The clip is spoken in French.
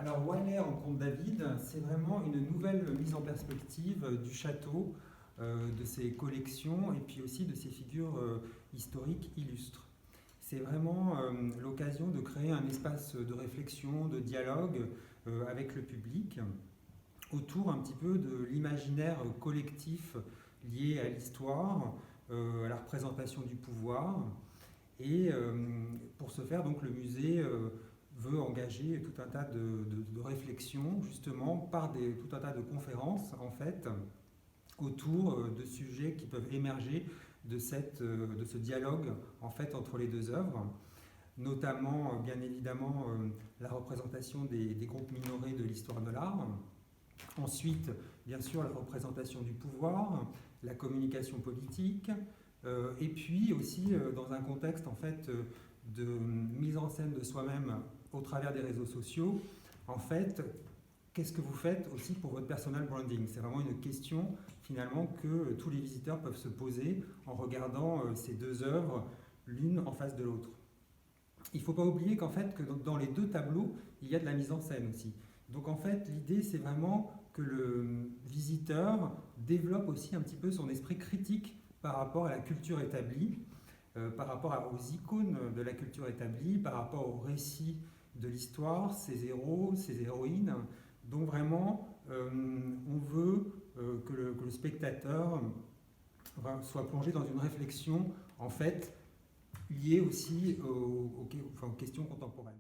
Alors, Wyler en Comte David, c'est vraiment une nouvelle mise en perspective du château, de ses collections et puis aussi de ses figures historiques illustres. C'est vraiment l'occasion de créer un espace de réflexion, de dialogue avec le public autour un petit peu de l'imaginaire collectif lié à l'histoire, à la représentation du pouvoir. Et pour ce faire, donc, le musée veut engager tout un tas de réflexions, justement, par tout un tas de conférences, en fait, autour de sujets qui peuvent émerger de ce dialogue, en fait, entre les deux œuvres, notamment, bien évidemment, la représentation des groupes minorés de l'histoire de l'art. Ensuite, bien sûr, la représentation du pouvoir, la communication politique, et puis aussi dans un contexte en fait de mise en scène de soi-même au travers des réseaux sociaux. En fait, qu'est-ce que vous faites aussi pour votre personal branding? C'est vraiment une question finalement que tous les visiteurs peuvent se poser en regardant ces deux œuvres l'une en face de l'autre. Il ne faut pas oublier qu'en fait, que dans les deux tableaux, il y a de la mise en scène aussi. Donc en fait, l'idée, c'est vraiment que le visiteur développe aussi un petit peu son esprit critique par rapport à la culture établie, par rapport aux icônes de la culture établie, par rapport au récit de l'histoire, ses héros, ses héroïnes. Donc vraiment, on veut que le spectateur soit plongé dans une réflexion en fait liée aussi aux questions contemporaines.